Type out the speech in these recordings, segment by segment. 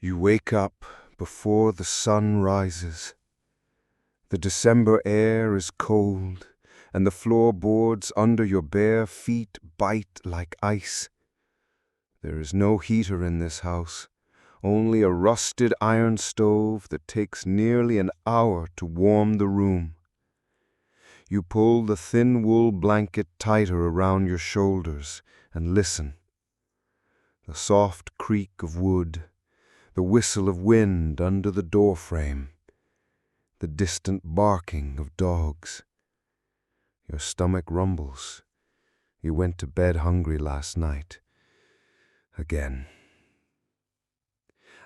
You wake up before the sun rises. The December air is cold, and the floorboards under your bare feet bite like ice. There is no heater in this house, only a rusted iron stove that takes nearly an hour to warm the room. You pull the thin wool blanket tighter around your shoulders and listen. The soft creak of wood, the whistle of wind under the doorframe, the distant barking of dogs. Your stomach rumbles. You went to bed hungry last night. Again.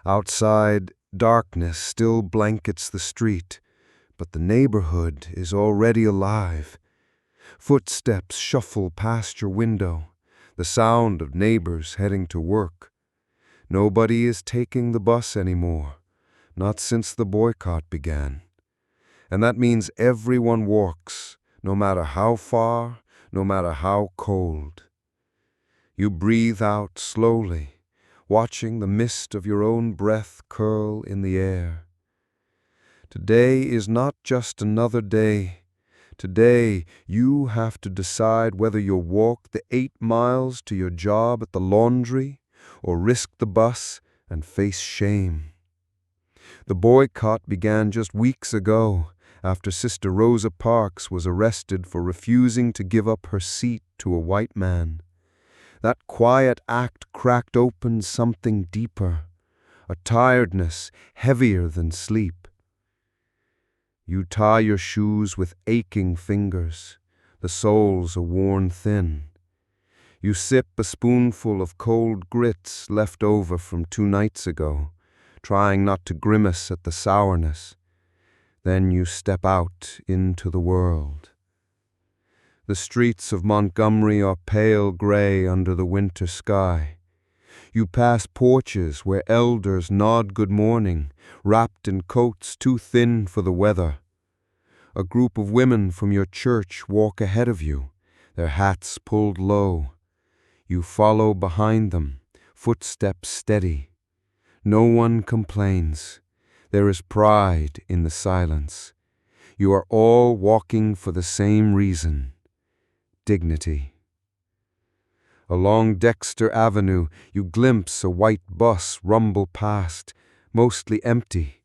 Outside, darkness still blankets the street, but the neighborhood is already alive. Footsteps shuffle past your window, the sound of neighbors heading to work. Nobody is taking the bus anymore, not since the boycott began. And that means everyone walks, no matter how far, no matter how cold. You breathe out slowly, watching the mist of your own breath curl in the air. Today is not just another day. Today, you have to decide whether you'll walk the 8 miles to your job at the laundry or risk the bus and face shame. The boycott began just weeks ago after Sister Rosa Parks was arrested for refusing to give up her seat to a white man. That quiet act cracked open something deeper, a tiredness heavier than sleep. You tie your shoes with aching fingers. The soles are worn thin. You sip a spoonful of cold grits left over from 2 nights ago, trying not to grimace at the sourness. Then you step out into the world. The streets of Montgomery are pale gray under the winter sky. You pass porches where elders nod good morning, wrapped in coats too thin for the weather. A group of women from your church walk ahead of you, their hats pulled low. You follow behind them, footsteps steady. No one complains. There is pride in the silence. You are all walking for the same reason: dignity. Along Dexter Avenue, you glimpse a white bus rumble past, mostly empty.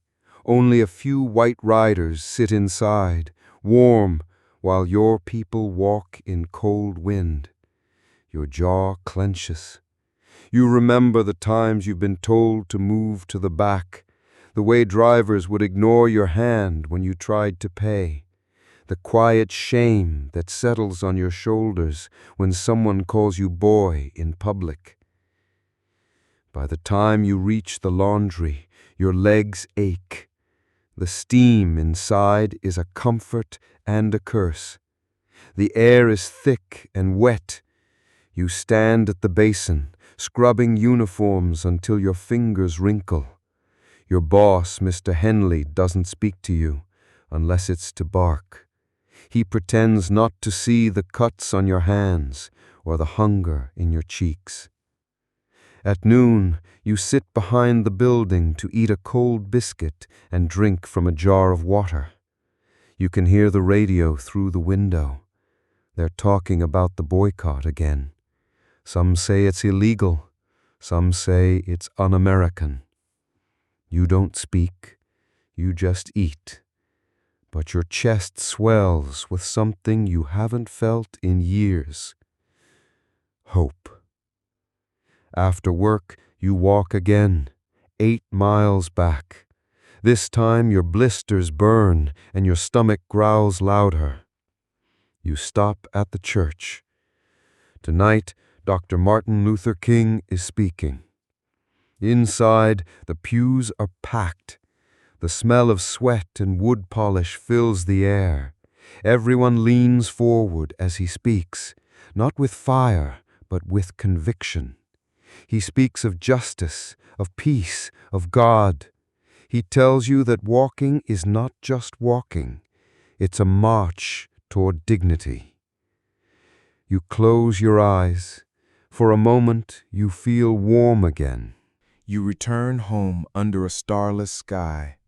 Only a few white riders sit inside, warm, while your people walk in cold wind. Your jaw clenches. You remember the times you've been told to move to the back, the way drivers would ignore your hand when you tried to pay, the quiet shame that settles on your shoulders when someone calls you boy in public. By the time you reach the laundry, your legs ache. The steam inside is a comfort and a curse. The air is thick and wet. You stand at the basin, scrubbing uniforms until your fingers wrinkle. Your boss, Mr. Henley, doesn't speak to you unless it's to bark. He pretends not to see the cuts on your hands or the hunger in your cheeks. At noon, you sit behind the building to eat a cold biscuit and drink from a jar of water. You can hear the radio through the window. They're talking about the boycott again. Some say it's illegal. Some say it's un-American. You don't speak. You just eat. But your chest swells with something you haven't felt in years: hope. After work, you walk again, 8 miles back. This time your blisters burn and your stomach growls louder. You stop at the church. Tonight, Dr. Martin Luther King is speaking. Inside, the pews are packed. The smell of sweat and wood polish fills the air. Everyone leans forward as he speaks, not with fire, but with conviction. He speaks of justice, of peace, of God. He tells you that walking is not just walking. It's a march toward dignity. You close your eyes. For a moment, you feel warm again. You return home under a starless sky.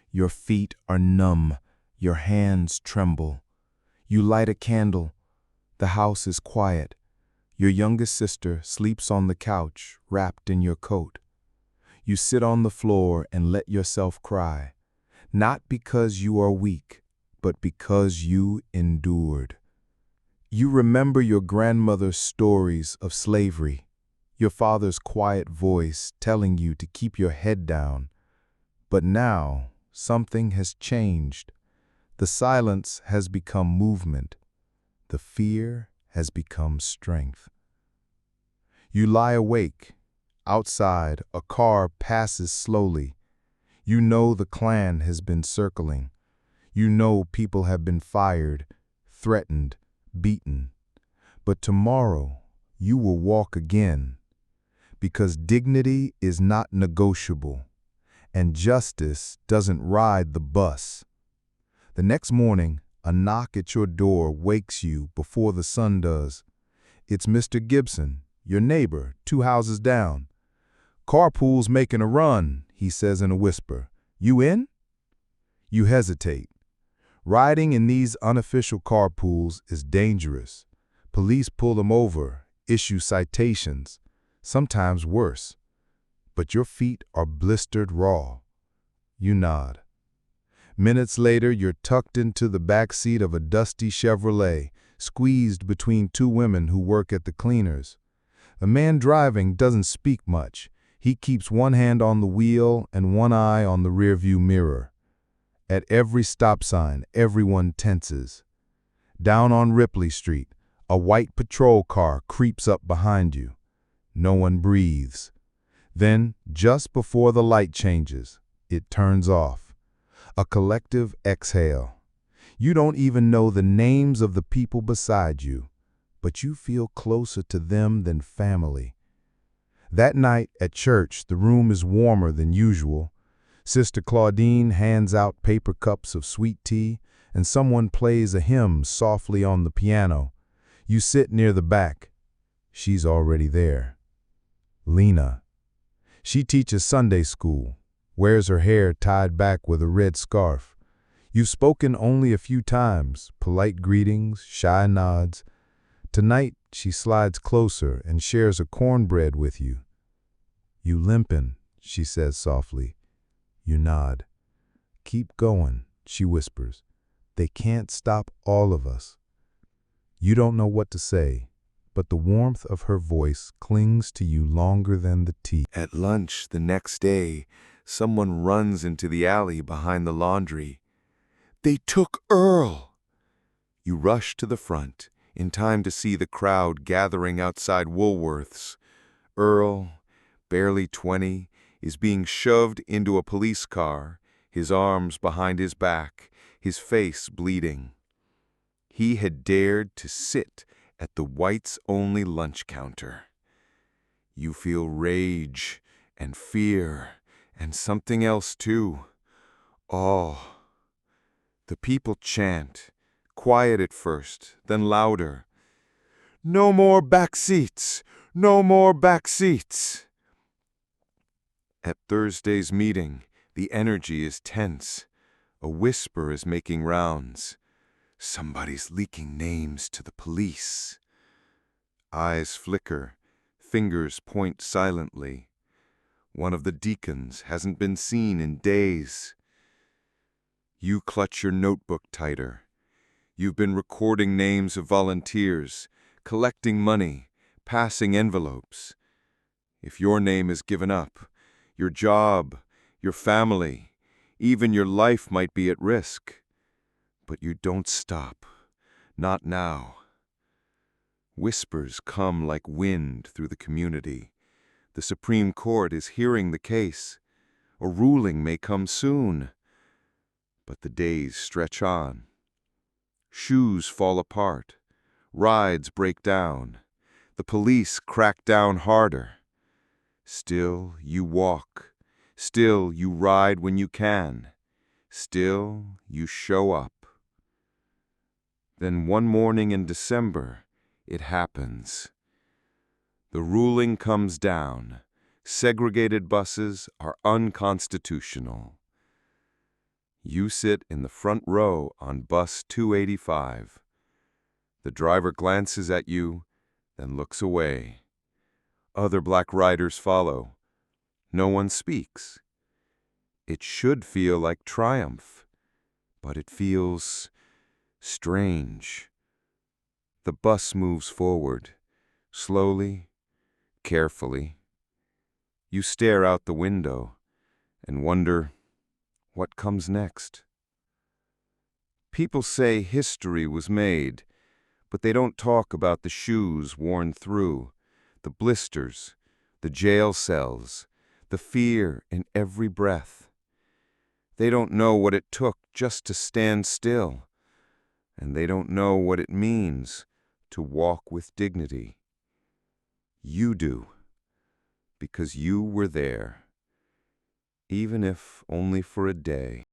Your feet are numb, your hands tremble. You light a candle. The house is quiet. Your youngest sister sleeps on the couch, wrapped in your coat. You sit on the floor and let yourself cry, not because you are weak, but because you endured. You remember your grandmother's stories of slavery, your father's quiet voice telling you to keep your head down. But now, something has changed. The silence has become movement. The fear has become strength. You lie awake. Outside, a car passes slowly. You know the Klan has been circling. You know people have been fired, threatened, beaten. But tomorrow, you will walk again. Because dignity is not negotiable, and justice doesn't ride the bus. The next morning, a knock at your door wakes you before the sun does. It's Mr. Gibson, your neighbor, 2 houses down. "Carpool's making a run," he says in a whisper. "You in?" You hesitate. Riding in these unofficial carpools is dangerous. Police pull them over, issue citations, sometimes worse. But your feet are blistered raw. You nod. Minutes later, you're tucked into the back seat of a dusty Chevrolet, squeezed between 2 women who work at the cleaners. The man driving doesn't speak much. He keeps one hand on the wheel and one eye on the rearview mirror. At every stop sign, everyone tenses. Down on Ripley Street, a white patrol car creeps up behind you. No one breathes. Then, just before the light changes, it turns off. A collective exhale. You don't even know the names of the people beside you, but you feel closer to them than family. That night at church, the room is warmer than usual. Sister Claudine hands out paper cups of sweet tea, and someone plays a hymn softly on the piano. You sit near the back. She's already there. Lena. She teaches Sunday school, wears her hair tied back with a red scarf. You've spoken only a few times, polite greetings, shy nods. Tonight, she slides closer and shares a cornbread with you. "You limpin'," she says softly. You nod. "Keep going," she whispers. "They can't stop all of us." You don't know what to say, but the warmth of her voice clings to you longer than the tea. At lunch the next day, someone runs into the alley behind the laundry. "They took Earl!" You rush to the front, in time to see the crowd gathering outside Woolworth's. Earl, barely 20, is being shoved into a police car, his arms behind his back, his face bleeding. He had dared to sit at the whites-only lunch counter. You feel rage and fear and something else too. Awe. The people chant, quiet at first, then louder. "No more back seats! No more back seats!" At Thursday's meeting, the energy is tense. A whisper is making rounds. Somebody's leaking names to the police. Eyes flicker, fingers point silently. One of the deacons hasn't been seen in days. You clutch your notebook tighter. You've been recording names of volunteers, collecting money, passing envelopes. If your name is given up, your job, your family, even your life might be at risk. But you don't stop. Not now. Whispers come like wind through the community. The Supreme Court is hearing the case. A ruling may come soon. But the days stretch on. Shoes fall apart. Rides break down. The police crack down harder. Still you walk. Still you ride when you can. Still you show up. Then one morning in December, it happens. The ruling comes down. Segregated buses are unconstitutional. You sit in the front row on bus 285. The driver glances at you, then looks away. Other black riders follow. No one speaks. It should feel like triumph, but it feels strange. The bus moves forward, slowly, carefully. You stare out the window and wonder what comes next. People say history was made, but they don't talk about the shoes worn through, the blisters, the jail cells, the fear in every breath. They don't know what it took just to stand still, and they don't know what it means to walk with dignity. You do, because you were there, even if only for a day.